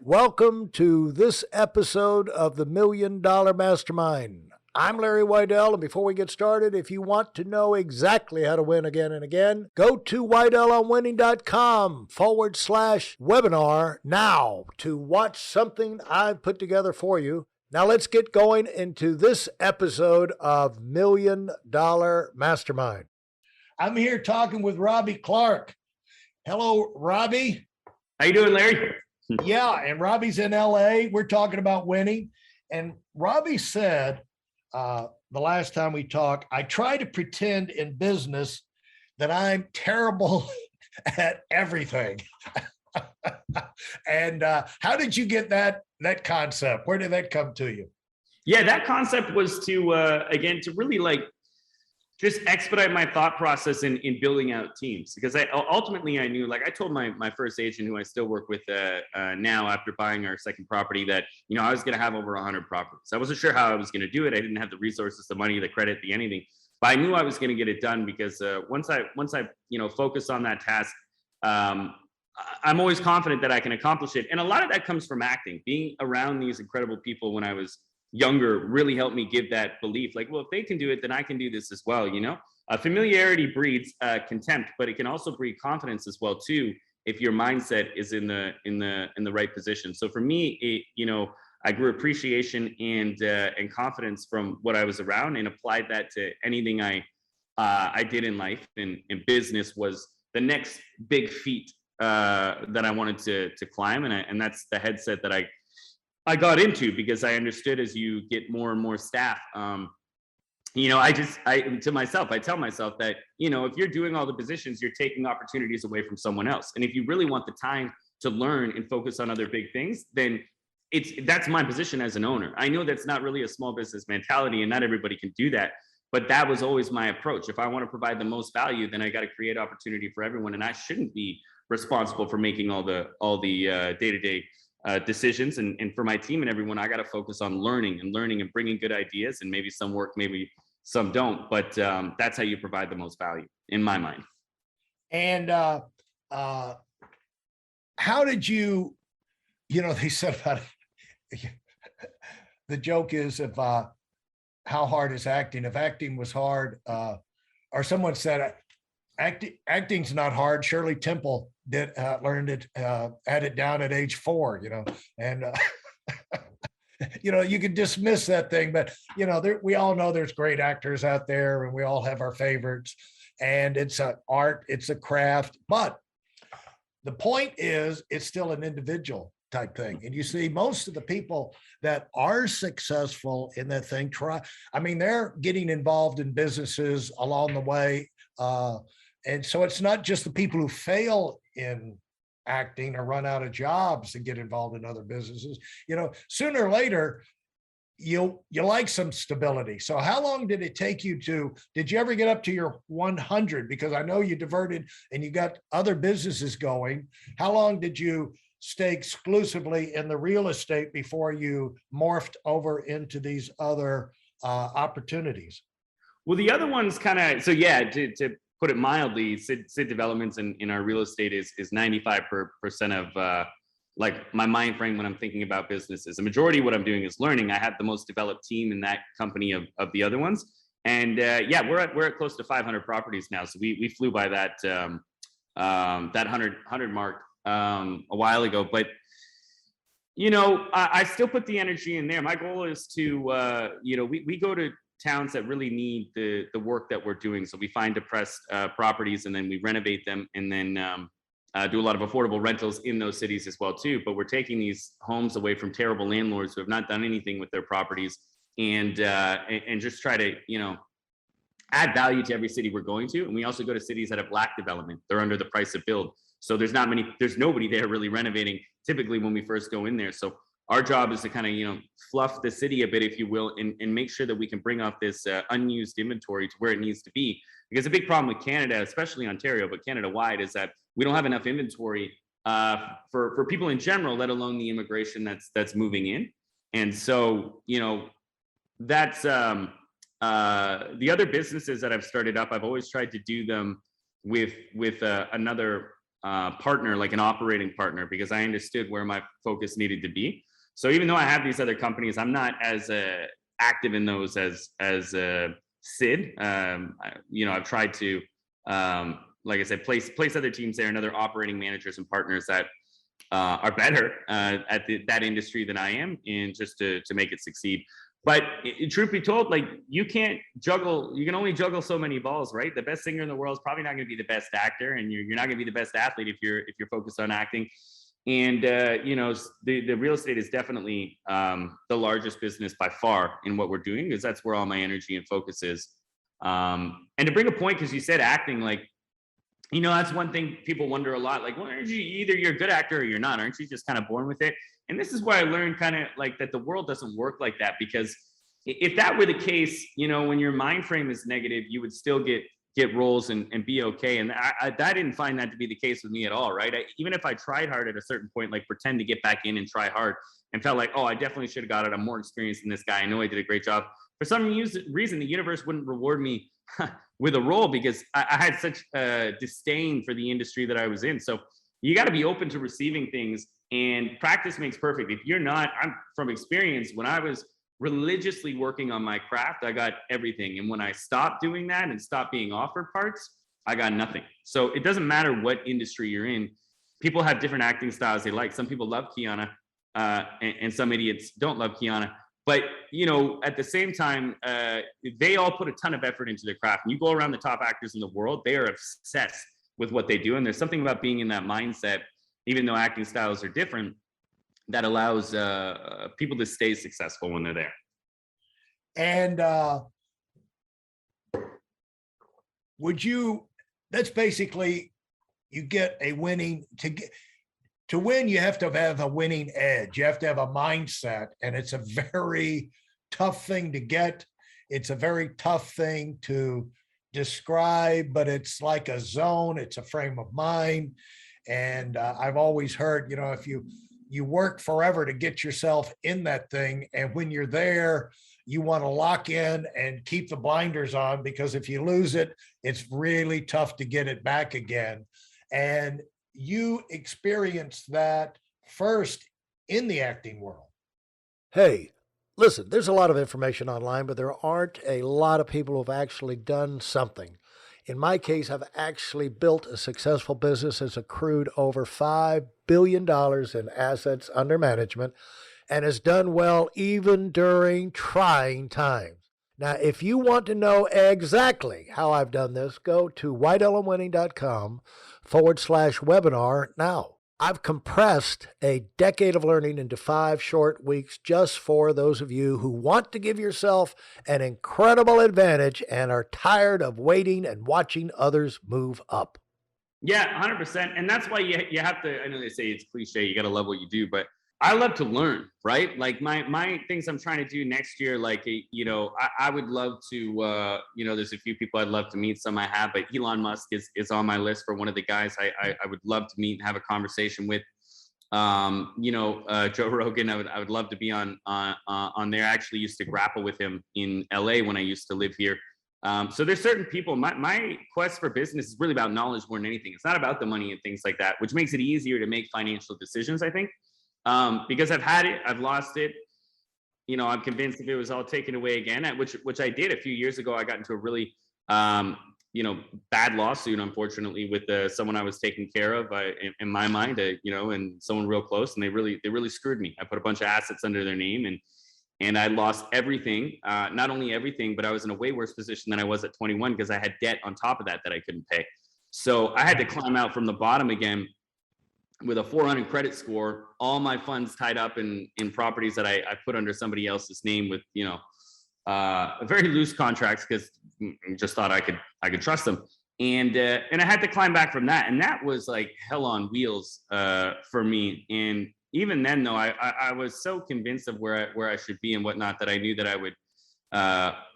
Welcome to this episode of the $1 Million Mastermind. I'm Larry Weidel, and before we get started, if you want to know exactly how to win again and again, go to weidelonwinning.com/webinar now to watch something I've put together for you. Now let's get going into this episode of $1 Million Mastermind. I'm here talking with Robby Clark. Hello, Robby. How you doing, Larry? Yeah, and Robby's in LA. We're talking about winning. And Robby said the last time we talked, I try to pretend in business that I'm terrible at everything. And how did you get that concept? Where did that come to you? Yeah, that concept was to, again, to really just expedite my thought process in building out teams, because ultimately I knew, like I told my first agent, who I still work with now after buying our second property, that I was going to have over 100 properties. I wasn't sure how I was going to do it. I didn't have the resources, the money, the credit, the anything, but I knew I was going to get it done, because once I focus on that task, I'm always confident that I can accomplish it. And a lot of that comes from acting. Being around these incredible people when I was younger really helped me give that belief, like, well, if they can do it, then I can do this as well. Familiarity breeds contempt, but it can also breed confidence as well too, if your mindset is in the right position. So for me, I grew appreciation and confidence from what I was around, and applied that to anything I did in life. And business was the next big feat that I wanted to climb, and that's the headset that I got into, because I understood, as you get more and more staff, I tell myself that, if you're doing all the positions, you're taking opportunities away from someone else. And if you really want the time to learn and focus on other big things, then that's my position as an owner. I know that's not really a small business mentality, and not everybody can do that, but that was always my approach. If I want to provide the most value, then I got to create opportunity for everyone, and I shouldn't be responsible for making all the day-to-day decisions. And for my team and everyone, I got to focus on learning and bringing good ideas, and maybe some work, maybe some don't, but that's how you provide the most value in my mind. And how did you, they said about the joke is, if how hard is acting? If acting was hard, or someone said acting's not hard. Shirley Temple learned it, had it down at age 4, and you could dismiss that thing, but we all know there's great actors out there, and we all have our favorites, and it's an art, it's a craft. But the point is, it's still an individual type thing. And you see, most of the people that are successful in that thing they're getting involved in businesses along the way. And so it's not just the people who fail in acting or run out of jobs and get involved in other businesses. Sooner or later, you like some stability. So how long did it take you did you ever get up to your 100? Because I know you diverted and you got other businesses going. How long did you stay exclusively in the real estate before you morphed over into these other opportunities? Well, the other ones to put it mildly, SID Developments in our real estate is 95% of like my mind frame when I'm thinking about businesses. The majority of what I'm doing is learning. I have the most developed team in that company of the other ones, and we're at close to 500 properties now. So we flew by that 100 mark a while ago, but I still put the energy in there. My goal is to we go to towns that really need the work that we're doing. So we find depressed properties, and then we renovate them, and then do a lot of affordable rentals in those cities as well too. But we're taking these homes away from terrible landlords who have not done anything with their properties, and just try to add value to every city we're going to. And we also go to cities that have lack development. They're under the price of build. So there's nobody there really renovating typically when we first go in there. So our job is to kind of, fluff the city a bit, if you will, and make sure that we can bring off this unused inventory to where it needs to be. Because a big problem with Canada, especially Ontario, but Canada-wide, is that we don't have enough inventory for people in general, let alone the immigration that's moving in. And so, that's the other businesses that I've started up. I've always tried to do them with another partner, like an operating partner, because I understood where my focus needed to be. So even though I have these other companies, I'm not as active in those as SID. I've tried to, like I said, place other teams there and other operating managers and partners that are better at that industry than I am, and just to make it succeed. But truth be told, like, you can't juggle, you can only juggle so many balls, right? The best singer in the world is probably not going to be the best actor, and you're not going to be the best athlete if you're focused on acting. And the real estate is definitely the largest business by far in what we're doing, because that's where all my energy and focus is. And to bring a point, because you said acting, like, that's one thing people wonder a lot. Like, well, aren't you, either you're a good actor or you're not? Aren't you just kind of born with it? And this is why I learned kind of like that the world doesn't work like that. Because if that were the case, when your mind frame is negative, you would still get roles and be okay. And I didn't find that to be the case with me at all, right? Even if I tried hard at a certain point, like pretend to get back in and try hard, and felt like, oh, I definitely should have got it. I'm more experienced than this guy. I know I did a great job. For some reason, the universe wouldn't reward me with a role, because I had such disdain for the industry that I was in. So you got to be open to receiving things, and practice makes perfect. If you're not, I'm from experience, when I was religiously working on my craft, I got everything. And when I stopped doing that and stopped being offered parts, I got nothing. So it doesn't matter what industry you're in. People have different acting styles they like. Some people love Kiana, and some idiots don't love Kiana. But, at the same time, they all put a ton of effort into their craft. And you go around the top actors in the world, they are obsessed with what they do. And there's something about being in that mindset, even though acting styles are different, that allows people to stay successful when they're there. And that's basically, you get a winning, to win, you have to have a winning edge. You have to have a mindset, and it's a very tough thing to get. It's a very tough thing to describe, but it's like a zone. It's a frame of mind. And I've always heard, if you work forever to get yourself in that thing, and when you're there, you want to lock in and keep the blinders on, because if you lose it, it's really tough to get it back again. And you experienced that first in the acting world. Hey, listen, there's a lot of information online, but there aren't a lot of people who've actually done something. In my case, I've actually built a successful business that's accrued over $5 billion in assets under management, and has done well even during trying times. Now, if you want to know exactly how I've done this, go to whiteelmwinning.com/webinar now. I've compressed a decade of learning into 5 short weeks just for those of you who want to give yourself an incredible advantage and are tired of waiting and watching others move up. Yeah, 100%. And that's why you have to, I know they say it's cliche, you got to love what you do, but I love to learn, right? Like my things I'm trying to do next year, like, I would love to, there's a few people I'd love to meet, some I have, but Elon Musk is on my list for one of the guys I would love to meet and have a conversation with. Joe Rogan, I would love to be on there. I actually used to grapple with him in LA when I used to live here. So there's certain people, my quest for business is really about knowledge more than anything. It's not about the money and things like that, which makes it easier to make financial decisions, I think. Because I've had it, I've lost it. I'm convinced if it was all taken away again, which I did a few years ago, I got into a really, bad lawsuit, unfortunately, with someone I was taking care of, in my mind, and someone real close, and they really screwed me. I put a bunch of assets under their name, and I lost everything. Not only everything, but I was in a way worse position than I was at 21, because I had debt on top of that I couldn't pay. So I had to climb out from the bottom again with a 400 credit score, all my funds tied up in properties that I put under somebody else's name with, very loose contracts, because I just thought I could trust them. And I had to climb back from that. And that was like hell on wheels for me. And even then, though, I was so convinced of where I should be and whatnot, that I knew that I would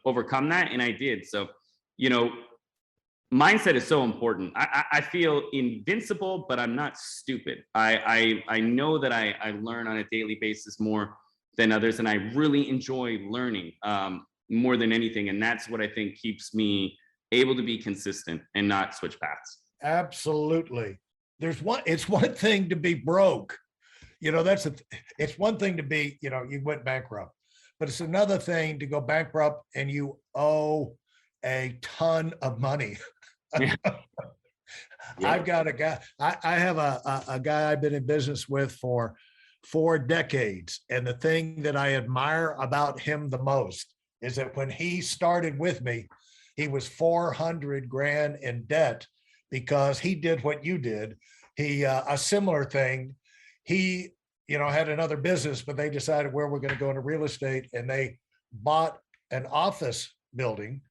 overcome that. And I did. So, mindset is so important. I feel invincible, but I'm not stupid. I know that I learn on a daily basis more than others, and I really enjoy learning more than anything. And that's what I think keeps me able to be consistent and not switch paths. Absolutely. it's one thing to be broke. It's one thing to be, you went bankrupt, but it's another thing to go bankrupt and you owe a ton of money. Yeah. I've got a guy, I have a guy I've been in business with for 4 decades. And the thing that I admire about him the most is that when he started with me, he was 400 grand in debt because he did what you did. A similar thing. He, had another business, but they decided where we're going to go into real estate, and they bought an office building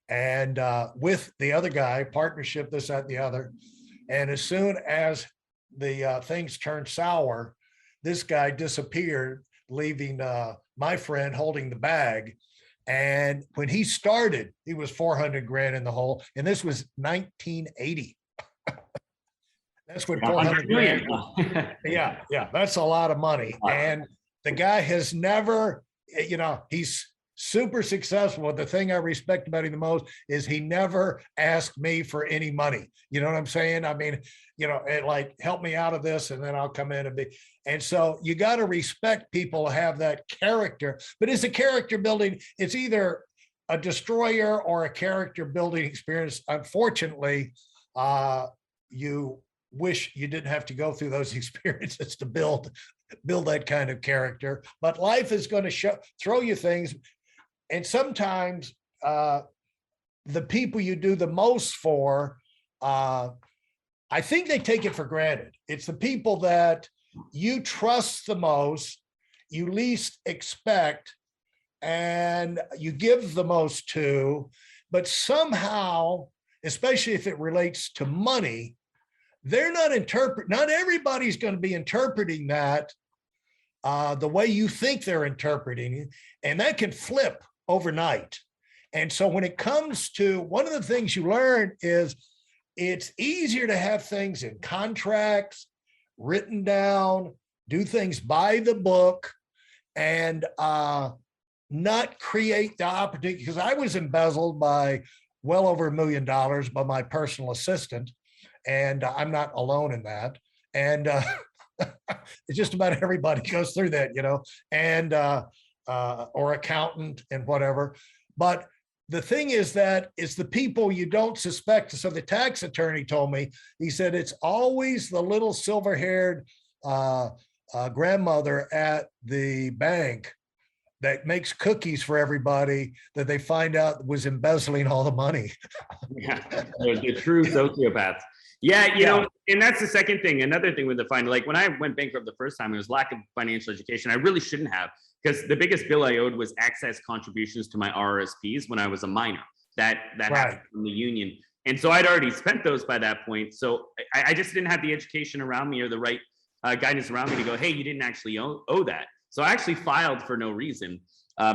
and with the other guy, partnership, this, that, and the other. And as soon as the things turned sour, this guy disappeared, leaving my friend holding the bag. And when he started, he was 400 grand in the hole. And this was 1980. That's what 400 grand. Yeah, that's a lot of money. And the guy has never, he's super successful. The thing I respect about him the most is he never asked me for any money. You know what I'm saying? I mean, like, help me out of this and then I'll come in and be. And so you got to respect people who have that character. But it's a character building. It's either a destroyer or a character building experience. Unfortunately, you wish you didn't have to go through those experiences to build that kind of character. But life is going to throw you things. And sometimes the people you do the most for, I think they take it for granted. It's the people that you trust the most, you least expect, and you give the most to, but somehow, especially if it relates to money, they're not everybody's going to be interpreting that the way you think they're interpreting it, and that can flip overnight. And so when it comes to, one of the things you learn is it's easier to have things in contracts, written down, do things by the book, and not create the opportunity. Because I was embezzled by well over $1 million by my personal assistant, and I'm not alone in that. And it's just about everybody goes through that, and or accountant and whatever. But the thing is that it's the people you don't suspect. So the tax attorney told me, he said, it's always the little silver-haired grandmother at the bank that makes cookies for everybody that they find out was embezzling all the money. Yeah, the true sociopaths. Yeah, and that's the second thing. Another thing with the fine, like when I went bankrupt the first time, it was lack of financial education. I really shouldn't have, because the biggest bill I owed was excess contributions to my RRSPs when I was a minor. That happened from the union. And so I'd already spent those by that point. So I just didn't have the education around me or the right guidance around me to go, hey, you didn't actually owe that. So I actually filed for no reason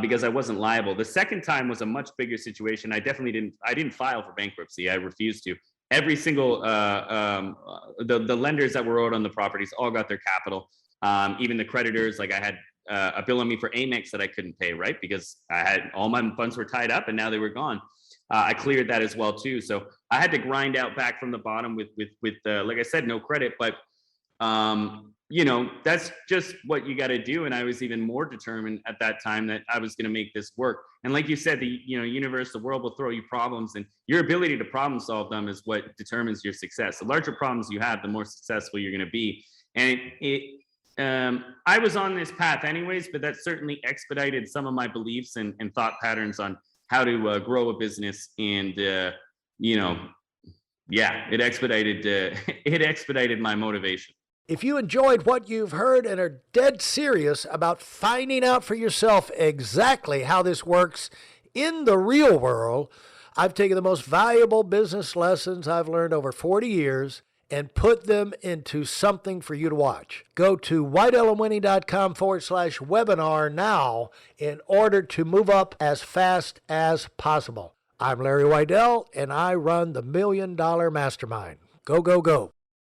because I wasn't liable. The second time was a much bigger situation. I didn't file for bankruptcy. I refused to. Every single, the lenders that were owed on the properties all got their capital. Even the creditors, like I had a bill on me for Amex that I couldn't pay, right? Because I had, all my funds were tied up and now they were gone. I cleared that as well too. So I had to grind out back from the bottom with like I said, no credit, but that's just what you got to do. And I was even more determined at that time that I was going to make this work. And like you said, the universe, the world will throw you problems, and your ability to problem solve them is what determines your success. The larger problems you have, the more successful you're going to be. And I was on this path anyways, but that certainly expedited some of my beliefs and thought patterns on how to grow a business. And it expedited my motivation. If you enjoyed what you've heard and are dead serious about finding out for yourself exactly how this works in the real world, I've taken the most valuable business lessons I've learned over 40 years and put them into something for you to watch. Go to whiteelemwinning.com/webinar now in order to move up as fast as possible. I'm Larry Weidel, and I run the $1 Million Mastermind. Go, go, go.